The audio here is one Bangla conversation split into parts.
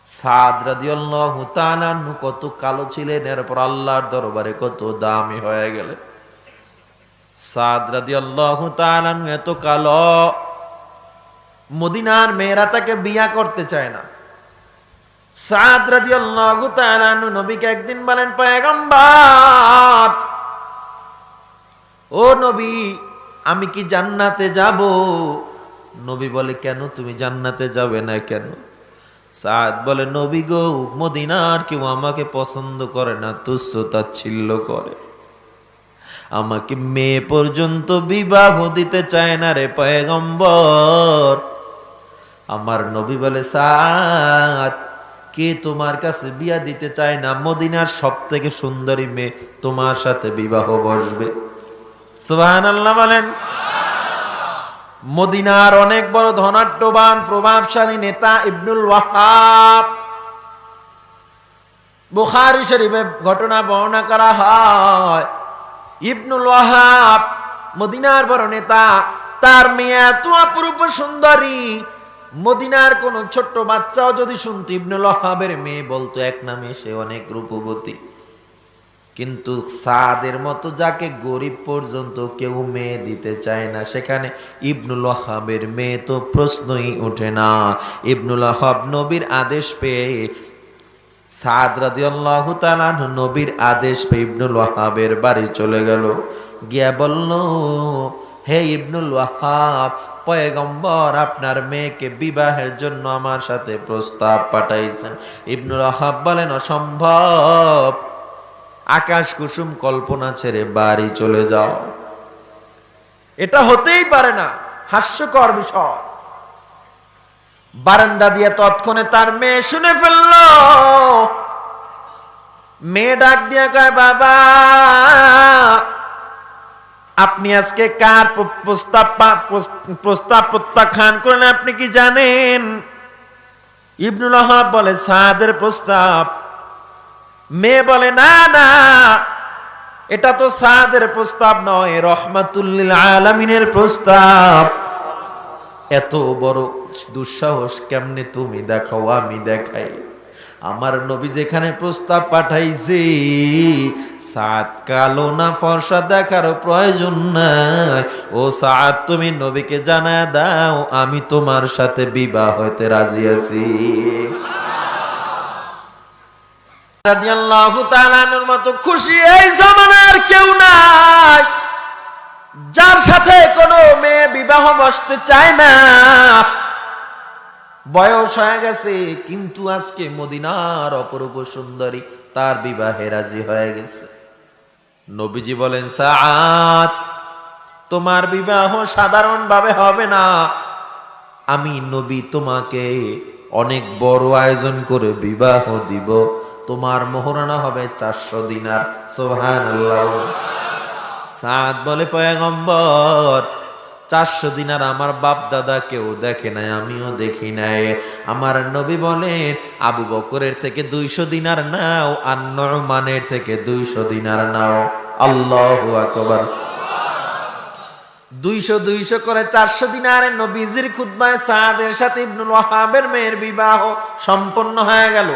সাদ রাদিয়াল্লাহু তাআলা আনহু কত কালো ছিলেন, এরপর আল্লাহর দরবারে কত দামি হয়ে গেলেন। সাদ রাদিয়াল্লাহু তাআলা আনহু এত কালো, মদিনার মেয়েরা তাকে বিয়া করতে চায় না। সাদ রাদিয়াল্লাহু তাআলা আনহু নবীকে একদিন বলেন, পয়গম্বর, ও নবী, আমি কি জান্নাতে যাব? নবী বলে, কেন তুমি জান্নাতে যাবে না কেন? সাদ বলে, নবী গো, মদিনার কেউ আমাকে পছন্দ করে না, তুচ্ছ তাচ্ছিল্য করে, আমাকে মেয়ে পর্যন্ত বিবাহ দিতে চায় না রে পয়গম্বর। আমার নবী বলে, সাদ, কে তোমার কাছে বিয়া দিতে চায় না? মদিনার সব থেকে সুন্দরী মেয়ে তোমার সাথে বিবাহ বসবে। সুবহানাল্লাহ বলেন। মদিনার অনেক বড় ধনাঢ্যবান প্রভাবশালী নেতা ইবনুল ওয়াহাব, বুখারী শরীফে ঘটনা বর্ণনা করা হয়। ইবনুল ওয়াহাব মদিনার বড় নেতা, তার মেয়ে এত অপরূপ সুন্দরী, মদিনার কোন ছোট্ট বাচ্চাও যদি শুনতো ইবনুল ওয়াহাবের মেয়ে, বলতো এক নামে সে অনেক রূপবতী। কিন্তু সাদের মতো যাকে গরিব পর্যন্ত কেউ মেয়ে দিতে চায় না, সেখানে ইবনুল ওয়াহাবের মেয়ে তো প্রশ্নই ওঠে না। ইবনুল ওয়াহাব নবীর আদেশ পেয়ে, সাদ রাদিয়াল্লাহু তাআলা নবীর আদেশ পেয়ে ইবনুল ওয়াহাবের বাড়ি চলে গেল। গিয়া বলল, হে ইবনুল ওয়াহাব, পয়গম্বর আপনার মেয়েকে বিবাহের জন্য আমার সাথে প্রস্তাব পাঠাইছেন। ইবনুল ওয়াহাব বলেন, অসম্ভব, আকাশ কুসুম কল্পনা ছেড়ে বাড়ি চলে যাও, এটা হতেই পারে না, হাস্যকর বিষয়। বারান্দা দিয়ে তৎক্ষণে তার মেয়ে শুনে ফেলল। মেয়ে ডাক দিয়ে কয়, বাবা, আপনি আজকে কার প্রস্তাব প্রত্যাখ্যান করলেন আপনি কি জানেন? ইবনুল ওয়াহাব বলে, সাদের প্রস্তাব। মেয়ে বলে, না না, এটা তো সাদের প্রস্তাব নয়, রহমাতুল লিল আলামিনের প্রস্তাব। এত বড় দুঃসাহস কেমনে তুমি দেখাও, আমি দেখাই? আমার নবী যেখানে প্রস্তাব পাঠাইছে, সাদ কালো না ফর্সা দেখার প্রয়োজন নাই। ও সাদ, তুমি নবীকে জানায় দাও আমি তোমার সাথে বিবাহ হইতে রাজি আছি। রাদিয়াল্লাহু তাআলার মতো খুশি এই জামানার কেউ নাই, যার সাথে কোনো মেয়ে বিবাহ বসতে চায় না। বয়স হয়ে গেছে, কিন্তু আজকে মদিনার অপরূপ সুন্দরী তার বিবাহে রাজি হয়ে গেছে। নবীজি বলেন, সাদ, তোমার বিবাহ সাধারণ ভাবে হবে না, আমি নবী তোমাকে অনেক বড় আয়োজন করে বিবাহ দিব। তোমার মোহরানা হবে 400 দিনার। সুবহানাল্লাহ। সাদ বলে, পয়গম্বর, 400 দিনার আমার বাপ দাদা কেউ দেখে নাই, আমিও দেখি নাই। আমার নবী বলেন, আবু বকরের থেকে 200 দিনার নাও, আর নুমানের থেকে 200 দিনার নাও। আল্লাহু আকবার। 200 করে 400 দিনারে নবীজির খুতবায় সাদের সাথে ইবনুল ওয়াহাবের মেয়ের বিবাহ সম্পন্ন হয়ে গেল।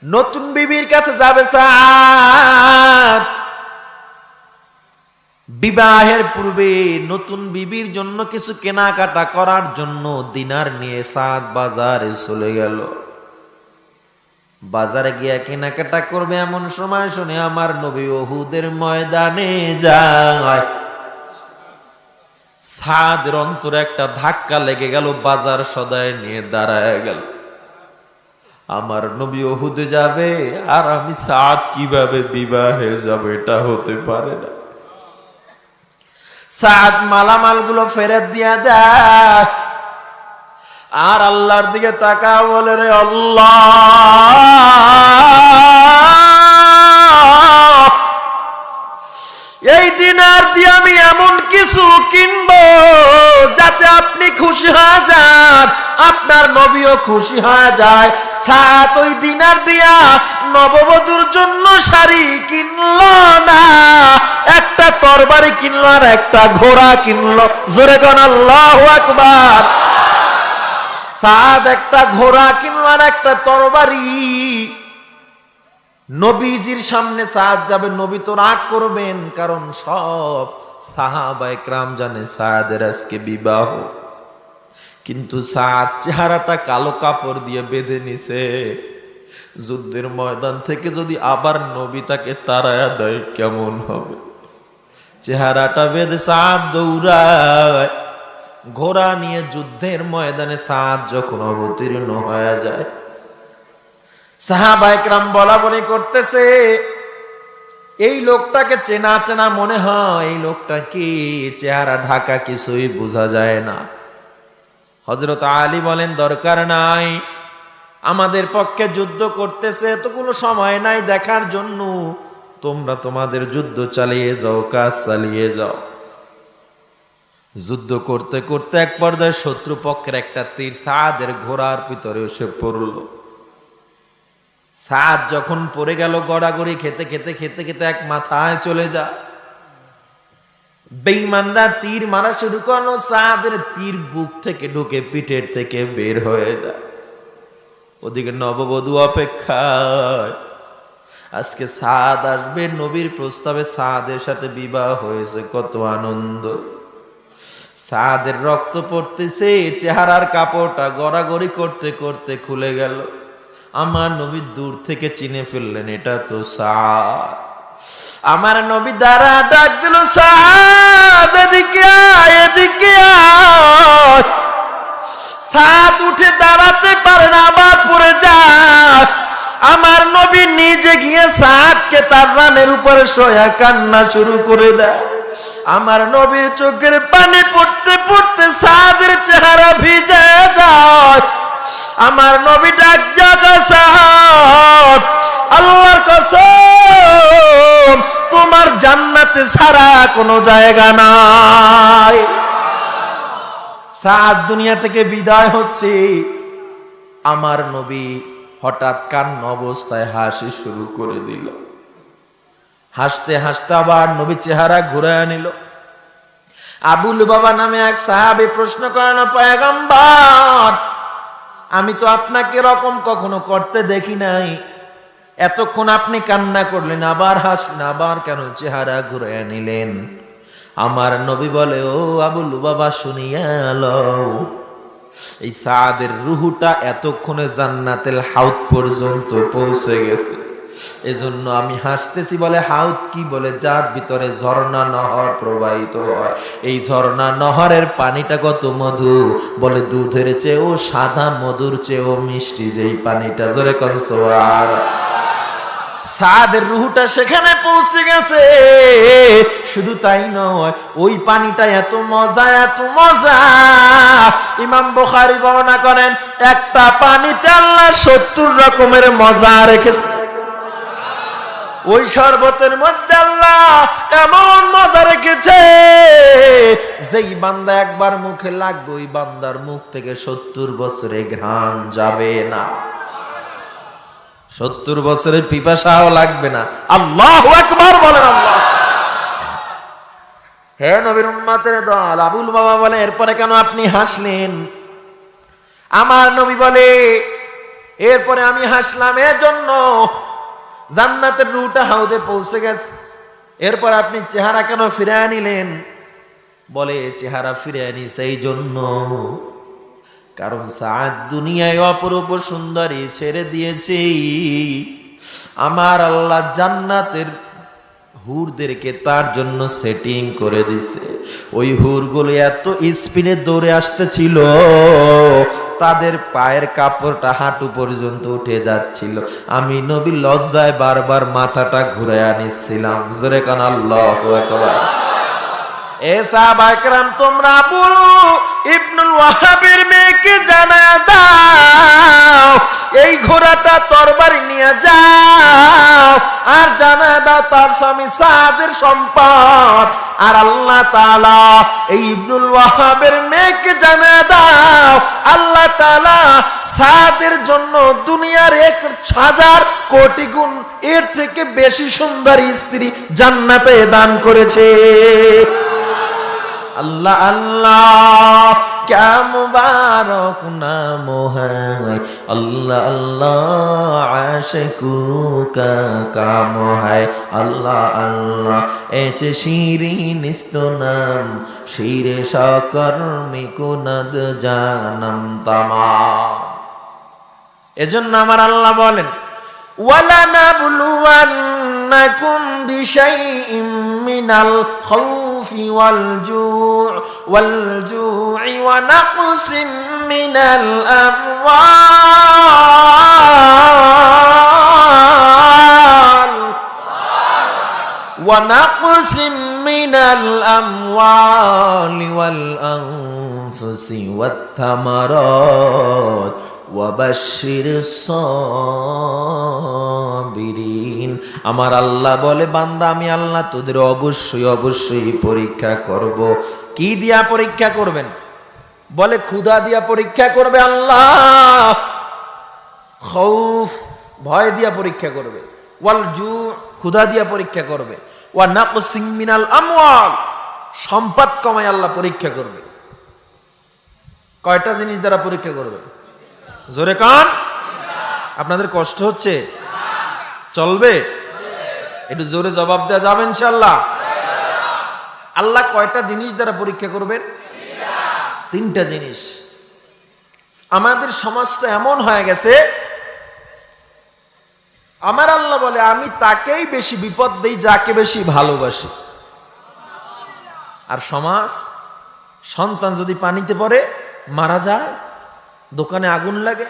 নতুন বিবির কাছে যাবে সাদ। বিবাহের পূর্বে নতুন বিবির জন্য কিছু কেনাকাটা করার জন্য দিনার নিয়ে সাদ বাজারে চলে গেল। বাজারে গিয়ে কেনাকাটা করবে, এমন সময় শুনে আমার নবী উহুদের ময়দানে যায়। সাদের অন্তরে একটা ধাক্কা লেগে গেল, বাজার সদায় নিয়ে দাঁড়ায় গেল। আমার নবী উহুদে যাবে আর আমি সাদ কিভাবে বিবাহে যাব? এটা হতে পারে না। সাদ মালামাল গুলো ফেরত দিয়া দেয় আর আল্লাহর দিকে তাকা, বলে, রে আল্লাহ, এই দিনার দিয়ে আমি এমন কিছু কিনবো যাতে আপনি খুশি হয়ে যান, আপনার নবীও খুশি হয়ে যায়। সাদ ওই দিনার দিয়া নববধূর জন্য শাড়ি কিনলো না, একটা তরবারি কিনলো আর একটা ঘোড়া কিনলো। জোরে কোন আল্লাহু আকবার। সাদ একটা ঘোড়া কিনবার একটা তরবারি, নবীজির সামনে সাদ যাবে, নবী তো রাগ করবেন, কারণ সব সাহাবায়ে কেরাম জানে সাদের আজকে বিবাহ। কিন্তু সাদ চেহারাটা কালো কাপড় দিয়ে বেঁধে নিছে। যুদ্ধের ময়দান থেকে যদি আবার নবী তাকে তাড়ায়া দেয় কেমন হবে? চেহারাটা বেঁধে সাদ দৌড়ায়। ঘোড়া নিয়ে যুদ্ধের ময়দানে সাদ যখন অবতীর্ণ হয়ে যায়, সাহাবায়ে কেরাম বলা বলি করতেছে, এই লোকটাকে চেনা চেনা মনে হয়, এই লোকটা কি? চেহারা ঢাকা, কিছুই বোঝা যায় না। হযরত আলী বলেন, দরকার নাই, আমাদের পক্ষে যুদ্ধ করতেছে, এতগুলো সময় নাই দেখার জন্য, তোমরা তোমাদের যুদ্ধ চালিয়ে যাও, কাজ চালিয়ে যাও। যুদ্ধ করতে করতে এক পর্যায়ে শত্রুপক্ষের একটা তীর সাদের ঘোড়ার ভিতরে এসে পড়ল। সাদ যখন পড়ে গেল, গড়াগড়ি খেতে খেতে খেতে খেতে এক মাথায় চলে যায়। বেঈমানরা তীর মারা শুরু করলো, সাদের তীর বুক থেকে ঢুকে পিঠের থেকে বের হয়ে যায়। ওদিকে নববধূ অপেক্ষায়, আজকে সাদ আসবে, নবীর প্রস্তাবে সাদের সাথে বিবাহ হয়েছে, কত আনন্দ। সাদের রক্ত পড়তেছে, চেহারার কাপড়টা গড়াগড়ি করতে করতে খুলে গেল। আমার নবী দূর থেকে চিনে ফেললেন, এটা তো সাদ। আমার নবী দ্বারা ডাক দিল, সাদ এদিকে আয়, এদিকে আয়। সাদ উঠে দাঁড়াতে পারে না, আবার পড়ে যায়। আমার নবী নিজে গিয়ে সাদকে তার রানের উপরে শোয়া কান্না শুরু করে দেয়। আমার নবীর চোখের পানি পড়তে পড়তে সাদের চেহারা ভিজে যায়। আমার নবী ডাক জাগা, সাদ, আল্লাহর কসম, তোমার জান্নাতে ছাড়া কোনো জায়গা নাই। সাদ দুনিয়া থেকে বিদায় হচ্ছে। আমার নবী হঠাৎ কান্না অবস্থায় হাসি শুরু করে দিল। হাসতে হাসতে আবার নবী চেহারা ঘুরায় নিল। আবু লুবাবা নামে এক সাহাবী প্রশ্ন করেন, পয়গম্বর, আমি তো আপনাকে এরকম কখনো করতে দেখি নাই, এতক্ষণ আপনি কান্না করলেন, আবার হাসলেন, আবার কেন চেহারা ঘুরায় নিলেন? আমার নবী বলে, ও আবু লুবাবা, শুনিয়া লও, এই সাদের রুহুটা এতক্ষণে জান্নাতুল হাউদ পর্যন্ত পৌঁছে গেছে, এজন্য আমি হাসতেছি। বলে হাউদ কি? বলে যার ভিতরে ঝর্ণা নহর প্রবাহিত হয়। এই ঝর্ণা নহরের পানিটা কত মধু, বলে দুধের চেয়েও সাদা, মধুর চেয়েও মিষ্টি যেই পানিটা। জোরে কোন সুবহানাল্লাহ। সাদের রুহটা সেখানে পৌঁছে গেছে। শুধু তাই নয়, ওই পানিটা এত মজা, এত মজা। ইমাম বুখারী বর্ণনা করেন, একটা পানিতে আল্লাহ 70 রকমের মজা রেখেছে। ওই শরবতের মধ্যে আল্লাহ এমন মজা রেখেছে, যেই বান্দা একবার মুখে লাগবে, ওই বান্দার মুখ থেকে 70 বছরে ঘ্রাণ যাবে না, 70 বছরের পিপাসাও লাগবে না। আল্লাহু আকবার বলেন। আল্লাহ, হে নবীর উম্মতের দল। আবুল বাবা বলে, এরপরে কেন আপনি হাসলেন? আমার নবী বলে, এরপরে আমি হাসলাম এজন্য, জান্নাতের রুটা হাউদে পৌঁছে গেছে। এরপর আপনি চেহারা কেন ফিরিয়ে নিলেন? বলে, চেহারা ফিরিয়ে নিছে এই জন্য, কারণ সাদ দুনিয়ায় অপরূপ সুন্দরী ছেড়ে দিয়েছে। আমার আল্লাহ জান্নাতের হুরদেরকে তার জন্য সেটিং করে দিছে। ওই হুরগুলো এত স্পিডে দৌড়ে আসতেছিল, তাদের পায়ের কাপড়টা হাঁটু পর্যন্ত উঠে যাচ্ছিল। আমি নবী লজ্জায় বারবার মাথাটা ঘুরাইয়া নিচ্ছিলাম। জোরে কান আল্লাহু আকবার। এ সাহাবায়ে কেরাম, তোমরা বলো, ইবনুল ওয়াহাবের মেয়েকে জানায়া দাও, এই ঘোড়াটা তরবারি নিয়ে যাও, আর জানায়া দাও তার স্বামী সাদের সম্পদ। আর আল্লাহ তাআলা এই ইবনুল ওয়াহাবের মেয়েকে জানায়া দাও, আল্লাহ তাআলা সাদের জন্য দুনিয়ার 1000 কোটি গুণ এর থেকে বেশি সুন্দরী স্ত্রী জান্নাতে দান করেছে। আল্লাহ আল্লাহ। क्या मुबारक नाम है अल्लाह अल्लाह आशिकों का काम है अल्लाह अल्लाह ऐसे शीरीन इस्तो नाम शीरे शाकर मिकुनद जानम तमाम। এজন্য আমার আল্লাহ বলেন ওয়ালানাবলুওয়ান্নাকুম বিশাইইম মিনাল খাউফি ওয়াল জু'i ওয়া নাকসিম মিনাল আমওয়াল ونقسم من الأموال والأنفس والثمرات وبشر الصابرين। আমার আল্লাহ বলে বান্দা আমি আল্লাহ তোদের অবশ্যই অবশ্যই পরীক্ষা করব। কি দিয়া পরীক্ষা করবেন? বলে ক্ষুধা দিয়া পরীক্ষা করবে আল্লাহ, খৌফ ভয় দিয়া পরীক্ষা করবে, ওয়াল জু ক্ষুধা দিয়া পরীক্ষা করবে, ওয়া নাকসিম মিনাল আমওয়াল সম্পদ কমায় আল্লাহ পরীক্ষা করবে। কয়টা জিনিস দ্বারা পরীক্ষা করবে? জোরে কান। আপনাদের কষ্ট হচ্ছে? চলবে? একটু জোরে জবাব দেওয়া যাবে ইনশাআল্লাহ। আল্লাহ কয়টা জিনিস দ্বারা পরীক্ষা করবেন? তিনটা জিনিস। আমাদের সমাজটা এমন হয়ে গেছে, আমার আল্লাহ বলে আমি তাকেই বেশি বিপদ দেই যাকে বেশি ভালোবাসি। আর সমাজ, সন্তান যদি পানিতে পড়ে মারা যায়, দোকানে আগুন লাগে,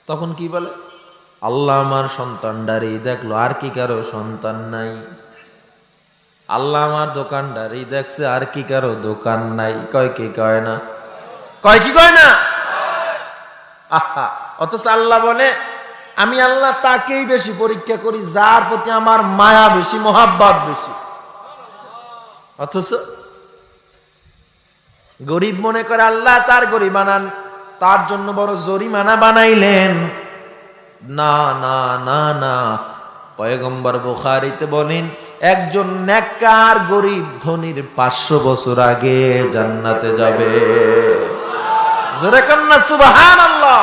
তখন কি বলে? আল্লাহ আমার সন্তানটারই দেখলো, আর কি কারো সন্তান নাই। আল্লাহ আমার দোকানদারই দেখছে, আর কি কারো দোকান নাই। কয় কি কয় না? কয় কি কয় না? আহা, অথচ আল্লাহ বলে আমি আল্লাহ তাকেই বেশি পরীক্ষা করি যার প্রতি আমার মায়া বেশি, মোহাব্বত বেশি। অথচ গরিব মনে করে আল্লাহ তার গরিব বানান, তার জন্য বড় জরিমানা বানাইলেন। না না না না, পয়গম্বর বুখারীতে বলেন একজন নেককার গরিব ধনীর 500 বছর আগে জান্নাতে যাবে। জোরে কান্না সুবহানাল্লাহ।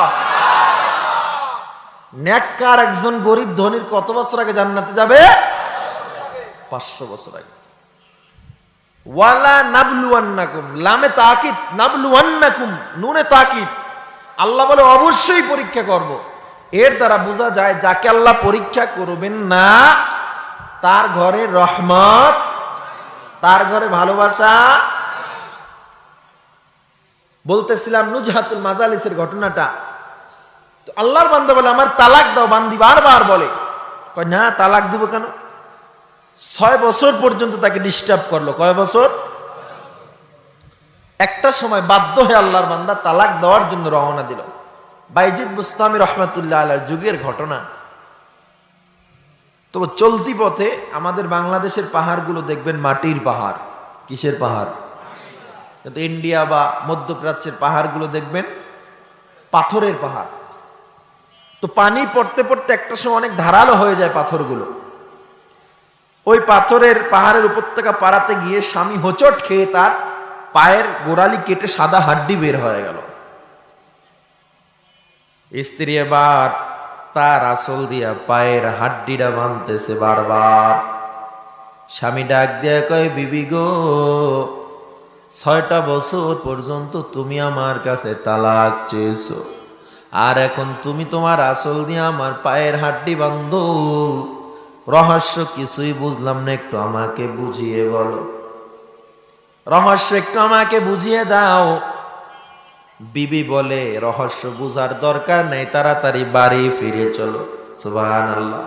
নেককার একজন গরিব ধনীর কত বছর আগে জান্নাতে যাবে? 500 বছর আগে। ওয়ালা নাবলুওয়ান্নাকুম, লামে তাকিদ, নাবলুওয়ান্নাকুম নুনে তাকিদ। আল্লাহ বলে অবশ্যই পরীক্ষা করব। এর দ্বারা বোঝা যায় যাকে আল্লাহ পরীক্ষা করবেন না তার ঘরে রহমত, তার ঘরে ভালোবাসা। বলতেছিলাম নুজহাতুল মাজালিসের ঘটনাটা। তো আল্লাহর বান্দা বলে আমার তালাক দাও, বান্দি বারবার বলে। কয় না, তালাক দিব কেন? 6 বছর পর্যন্ত তাকে ডিস্টার্ব করলো। কয় বছর? একটা সময় বাধ্য হয়ে আল্লাহর বান্দা তালাক দেওয়ার জন্য রওনা দিল। বাইজিদ বুস্তামি রহমাতুল্লাহ আলাইহির যুগের ঘটনা। তো চলতি পথে আমাদের বাংলাদেশের পাহাড়গুলো দেখবেন মাটির পাহাড়। কিসের পাহাড়? কিন্তু ইন্ডিয়া বা মধ্যপ্রাচ্যের পাহাড়গুলো দেখবেন পাথরের পাহাড়। তো পানি পড়তে পড়তে একটা সময় অনেক ধারালো হয়ে যায় পাথরগুলো। ওই পাথরের পাহাড়ের উপত্যকা পাড়াতে গিয়ে স্বামী হোঁচট খেয়ে তার পায়ের গোড়ালি কেটে সাদা হাড্ডি বের হয়ে গেল। স্ত্রী এবার তার আসল দিয়া পায়ের হাড্ডিটা বাঁধতেছে বারবার। স্বামী ডাক দিয়া কয়, বিবি গো, 6টা বছর পর্যন্ত তুমি আমার কাছে তালাক চেয়েছো, আর এখন তুমি তোমার আসল দিয়ে আমার পায়ের হাড্ডি বাঁধো। রহস্য কিছুই বুঝলাম না, একটু আমাকে বুঝিয়ে বলো। রহস্য একটু আমাকে বুঝিয়ে দাও। বিবি বলে রহস্য বুঝার দরকার নেই, তাড়াতাড়ি বাড়ি ফিরে চলো। সুবহানাল্লাহ।